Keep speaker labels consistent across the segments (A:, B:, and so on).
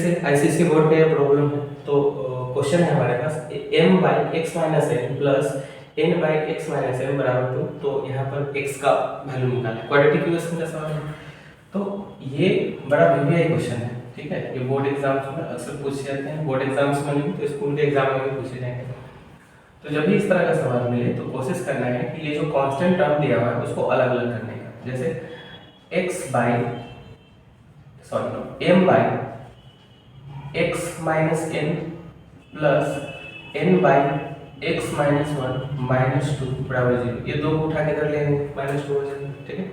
A: ICSE board का ये problem है। तो क्वेश्चन है हमारे पास m by x minus n plus n by x minus n बराबर 2। तो यहाँ पर x का वैल्यू निकालें, क्वाड्रेटिक इक्वेशन का सवाल है। तो ये बड़ा वीवीआई क्वेश्चन है, ठीक है। ये बोर्ड एग्जाम्स में अक्सर पूछे जाते हैं, बोर्ड एग्जाम्स में नहीं तो स्कूल के एग्जाम में भी पूछे जाएंगे। तो जब भी इस तरह का सवाल मिले तो कोशिश करना है कि ये जो कांस्टेंट टर्म दिया हुआ है उसको अलग अलग करने का। जैसे m by x minus n plus n by x minus one minus two बराबर 0। ये दो को उठा के इधर ले आएंगे, माइनस टू हो जाएगा, ठीक है।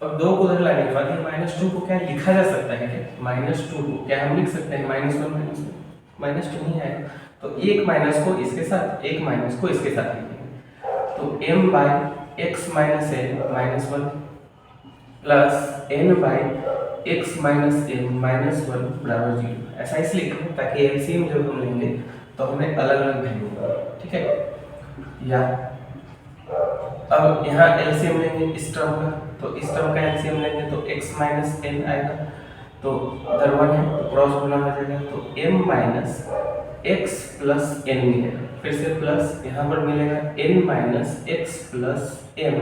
A: और दो को उधर लाने के बाद ये माइनस टू को क्या लिखा जा सकता है क्या? माइनस टू को क्या हम लिख सकते हैं? माइनस वन माइनस टू नहीं आएगा तो एक माइनस को इसके साथ, एक माइनस को इसके साथ लिखेंगे। तो m by x minus n minus one plus n by x minus n minus one बराबर 0। ऐसा इसलिए लिखें ताकि एलसीएम जब हम लेंगे तो हमें अलग अलग वैल्यू मिले, ठीक है। या अब यहाँ एलसीएम लेंगे इस टर्म का, तो इस टर्म का एलसीएम लेंगे तो x माइनस एन आएगा, तो इधर 1 है तो क्रॉस गुना हो जाएगा, तो m minus x plus n मिलेगा। फिर से प्लस यहाँ पर मिलेगा n minus x plus m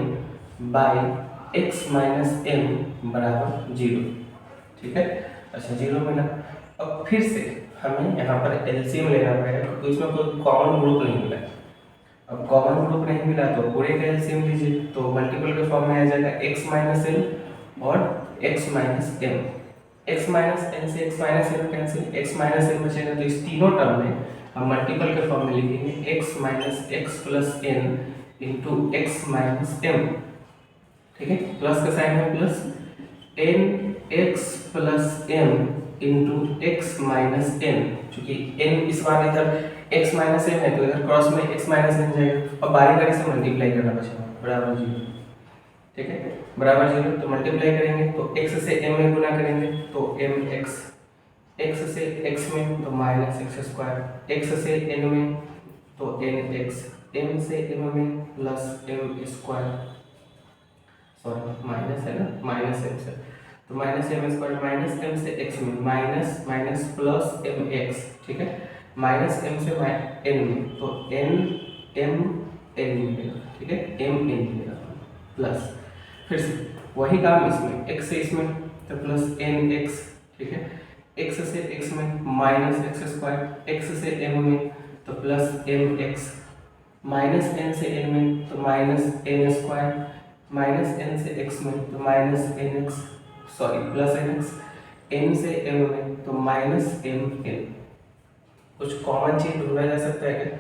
A: by x minus m बराबर 0, ठीक है। अच्छा 0 मिला। अब फिर से हमें यहाँ पर एलसीएम लेना पड़ेगा क्योंकि इसमें कोई कॉमन ग्रुप नहीं मिला। अब कॉमन ग्रुप नहीं मिला तो पूरे का एलसीएम लीजिए, तो मल्टीपल के फॉर्म में आ जाएगा x माइनस एन और x minus m. x minus n से x minus n cancel, x minus n बचेगा। तो इस तीनों टर्म में हम मल्टीपल के फॉर्म में लिखेंगे x minus x plus n into x minus m, ठीक है। प्लस का साइन है plus n x plus m into x minus n, चूंकि n इस बार इधर x माइनस एन है तो इधर क्रॉस में x माइनस एन जाएगा और बारी बारी से मल्टीप्लाई करना बचेगा बराबर 0, ठीक है। बराबर 0 तो मल्टीप्लाई करेंगे तो x से m में गुना करेंगे तो mx, x से x में तो माइनस एक्स स्क्वायर, x से n में तो nx, m से m में plus m square, sorry minus है ना, माइनस m से तो minus m square minus m से x में minus minus plus m x, ठीक है। माइनस एम से एन में तो एन एम एन मिलेगा, ठीक है, एम एन मिलेगा प्लस फिर से वही काम इसमें x से इसमें तो प्लस एन एक्स, ठीक है। x से x में माइनस एक्स स्क्वायर, x से m में तो plus m x, minus n से n में तो minus n square, minus n से x में तो minus n x, sorry plus n x, n से m में तो माइनस एम एन। कुछ कॉमन चीज ढूंढा जा सकता है क्या?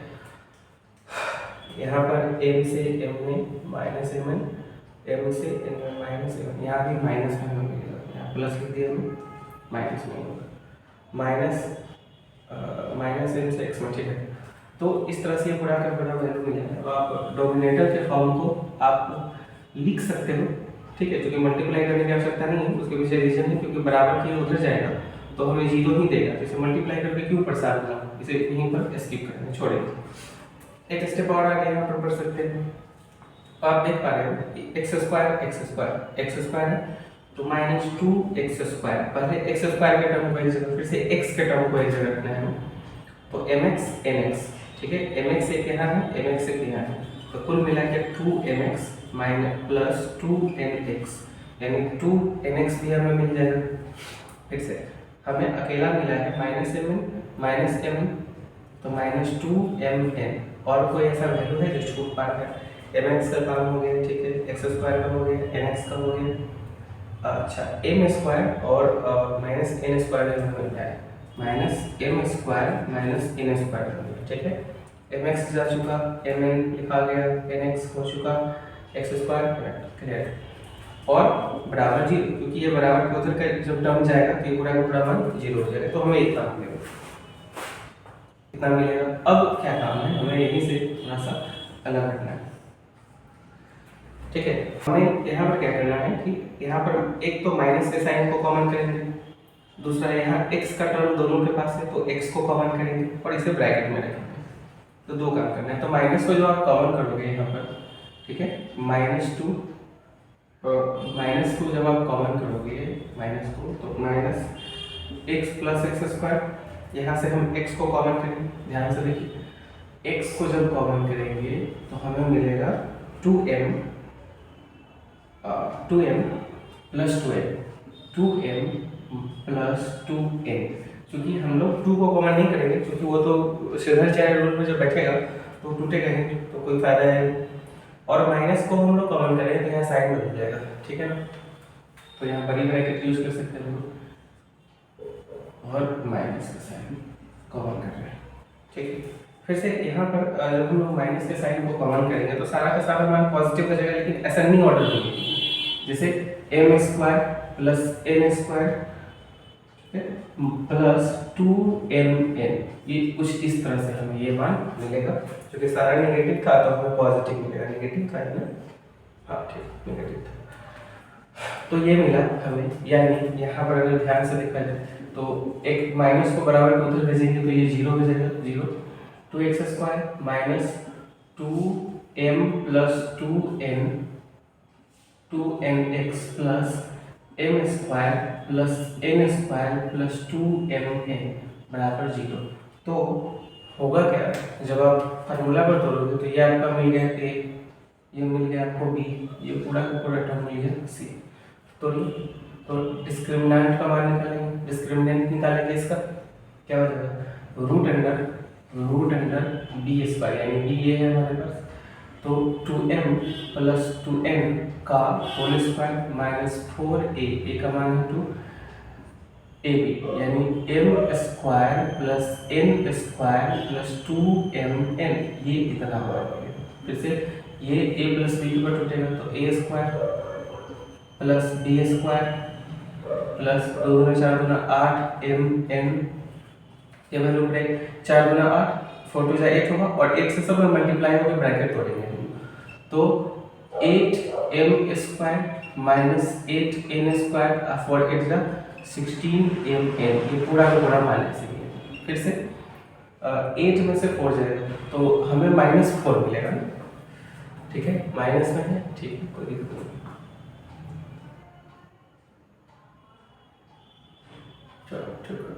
A: यहाँ पर m से m में माइनस एम एन, m से n में माइनस एम, यहाँ भी माइनस में मिलेगा, यहाँ प्लस लिख दिया हमने माइनस में होगा, माइनस एम से x में, ठीक है। तो इस तरह से पूरा का पूरा वैल्यू मिलेगा। तो आप डोमिनेटर के फॉर्म को आप लिख सकते हो, ठीक है, क्योंकि मल्टीप्लाई करने की आवश्यकता नहीं है। उसके पीछे रीजन है क्योंकि बराबर की उधर जाएगा तो हमें 0 ही देगा, तो इसे मल्टीप्लाई करके क्यों परेशान करना, इसे यहीं पर स्किप करेंगे, छोड़ेंगे। एक स्टेप और आगे यहाँ पर पढ़ सकते हैं। तो आप देख पा रहे हो एक्स स्क्वायर है तो माइनस 2x स्क्वायर, पहले एक्स स्क्वायर के टर्म को एक जगह, फिर से x के टर्म को एक जगह रखना है तो mx nx, ठीक है। mx एक यहाँ है, mx एक यहाँ है, तो कुल मिला के 2mx माइनस प्लस 2nx, यानी 2nx भी हमें मिल जाएगा। फिर से हमें अकेला मिला है माइनस एम तो माइनस 2mn, और कोई ऐसा वैल्यू है जो छूट पा रहा है? mx का काम हो गया, ठीक है, एक्स स्क्वायर का हो गया, nx का हो गया, अच्छा m स्क्वायर और माइनस एन स्क्वायर मिल जाए, minus m square minus n square, ठीक है। mx जा चुका, mn लिखा गया, nx हो चुका, एक्स स्क्वायर क्लियर, और बराबर 0, क्योंकि ये बराबर के उधर का जब टर्म जाएगा तो ये पूरा का पूरा मान 0 हो जाएगा, तो हमें इतना मिलेगा, इतना मिलेगा। अब क्या काम है, हमें यहीं से थोड़ा सा अलग रखना है, ठीक है। हमें यहाँ पर क्या करना है कि यहाँ पर एक तो माइनस के साइन को कॉमन करेंगे, दूसरा यहाँ x का टर्म दोनों के पास है तो x को कॉमन करेंगे और इसे ब्रैकेट में रखेंगे। तो दो काम करना है, तो माइनस को जो आप कॉमन करोगे यहाँ पर, ठीक है, -2 जब आप कॉमन करोगे -2 तो minus x plus x square. यहाँ से हम x को कॉमन करेंगे, ध्यान से देखिए x को जब कॉमन करेंगे तो हमें मिलेगा 2m plus 2m plus 2n। क्योंकि हम लोग 2 को कॉमन नहीं करेंगे क्योंकि वो तो श्रीधराचार्य रूल में जब बैठेगा तो टूटेगा ही, तो कोई फायदा है। और माइनस को हम लोग कॉमन करेंगे तो यहाँ साइड बदल जाएगा, ठीक है ना। तो यहाँ बड़ी ब्रैकेट यूज कर सकते हैं और माइनस का साइन कॉमन कर रहे हैं, ठीक है। फिर से यहाँ पर जब हम लोग माइनस के साइन को कॉमन करेंगे तो सारा का सारा मान पॉजिटिव हो जाएगा, लेकिन असेंडिंग ऑर्डर में, जैसे m square plus n square plus 2mn, ये कुछ इस तरह से हमें ये मान मिलेगा। क्योंकि सारा नेगेटिव था तो हमें पॉजिटिव मिलेगा, नेगेटिव था ना, हाँ ठीक नेगेटिव था तो ये मिला हमें। यानी यहाँ पर अगर ध्यान से देखा जाए तो एक माइनस को बराबर में उधर भेजेंगे तो ये 0 हो जाएगा, 0 2x square minus 2m plus 2nx plus m square plus n square plus 2mn बराबर 0। तो होगा क्या, जब आप फार्मूला पर तोड़ोगे तो ये आपका मिल गया a, ये मिल गया आपको b, ये पूरा का पूरा टर्म मिल गया c। तो डिस्क्रिमिनेंट का मान निकालेंगे, डिस्क्रिमिनेंट निकालेंगे इसका क्या हो जाएगा, रूट अंडर b स्क्वायर, यानी b ये है हमारे पास, तो 2m प्लस 2n का होल स्क्वायर माइनस 4a का मान है 2ab, यानी m square plus n square plus 2mn, ये इतना होगा। फिर से ये a प्लस b के ऊपर टूटेगा तो a square plus b square plus 2 दूना 4 दूना 8 mn, ये वैल्यू ब्रेक 4 दूना 8 4 टू 8 होगा और 8 से सब में मल्टीप्लाई होकर ब्रैकेट तोड़ेंगे तो 8m square minus 8n square और 8 जा 16mn, ये पूरा का पूरा माइनस है। फिर से 8 में से 4 जाएगा तो हमें -4 मिलेगा, ठीक है, माइनस में है, ठीक है, कोई दिक्कत नहीं। चलो ठीक है,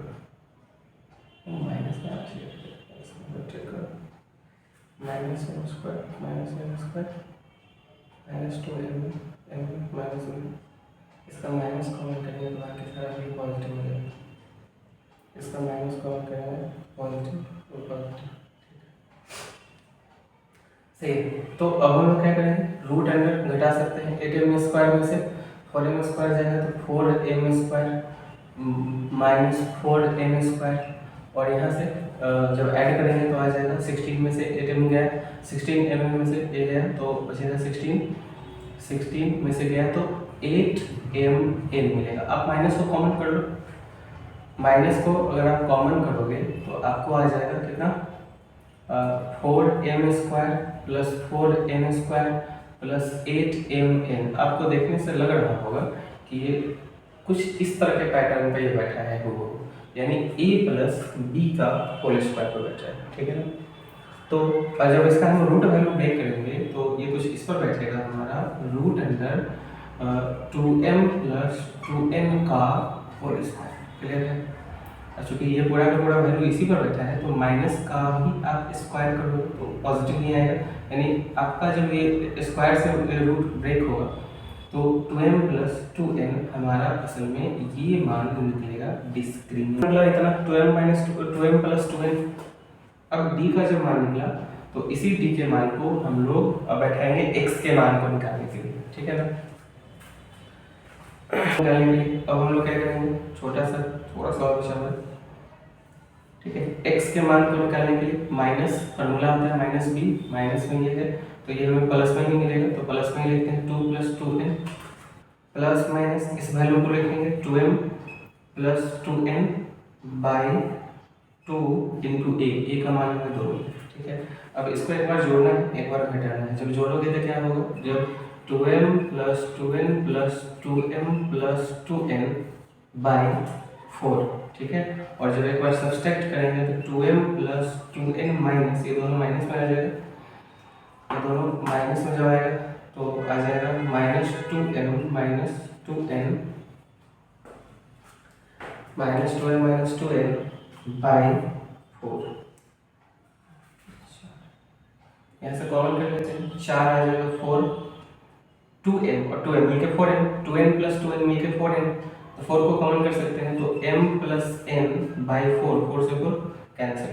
A: माइनस में minus m square minus 2m minus 1, इसका माइनस कॉमन करेंगे तो बाकी सारा भी पॉजिटिव हो जाएगा, इसका माइनस कॉमन करेंगे पॉजिटिव और पॉजिटिव, सही। तो अब हम क्या करेंगे, रूट अंडर घटा सकते हैं 8m स्क्वायर में से 4m स्क्वायर जाएगा तो 4m square minus 4m square, और यहाँ से जब ऐड करेंगे तो आ जाएगा 16 में से 8m गया, 16m में से ये गया तो बचेगा 16 में से गया तो 8mn मिलेगा। आप माइनस को कॉमन कर लो, माइनस को अगर आप कॉमन करोगे तो आपको आ जाएगा कितना, 4m square plus 4n square plus 8mn। आपको देखने से लग रहा होगा कि ये कुछ इस तरह के पैटर्न पे ये बैठा है वो, यानी a प्लस b का होल स्क्वायर पर बैठा है, ठीक है ना। तो जब इसका हम रूट वैल्यू ब्रेक करेंगे तो ये कुछ इस पर बैठेगा हमारा root under 2m plus 2n का होल स्क्वायर, क्लियर है। चूँकि ये पूरा का पूरा वैल्यू इसी पर बैठा है तो माइनस का ही आप स्क्वायर करो तो पॉजिटिव नहीं आएगा, यानी आपका जब ये स्क्वायर से रूट ब्रेक होगा तो 2m प्लस 2n हमारा असल में ये मान निकलेगा डिस्क्रिमिनेंट, मतलब इतना 2m minus 2m plus 2n। अब d का जब मान निकला तो इसी d के मान को हम लोग अब बैठाएंगे x के मान को निकालने के लिए, ठीक है ना। निकालने के लिए अब हम लोग क्या करेंगे, थोड़ा सा और विषय में, ठीक है, x के मान को निकालने के लिए माइनस फार्मूला होता है माइनस b, माइनस में ये है तो ये हमें प्लस में ही मिलेगा तो प्लस में ही लिखते हैं 2 प्लस 2n प्लस माइनस इस वैल्यू को लिखेंगे 2m plus 2n by 2 into a का मान है 2, ठीक है। अब इसको एक बार जोड़ना है एक बार घटाना है, जब जोड़ोगे तो क्या होगा, जब 2m plus 2n plus 2m plus 2n by 4, ठीक है। और जब एक बार सब्सट्रैक्ट करेंगे तो 2m प्लस 2n माइनस, ये दोनों माइनस में आ जाएगा, ये दोनों माइनस में जब आएगा तो आ जाएगा minus 2m minus 2n -2m by 4। यहाँ से कॉमन कर लेते हैं, 4 आ जाएगा 4, 2m और 2m मिलके 4m, 2n प्लस 2n मिलके 4n, तो 4 को कॉमन कर सकते हैं, तो m प्लस n बाई 4, 4 से 4 कैंसिल,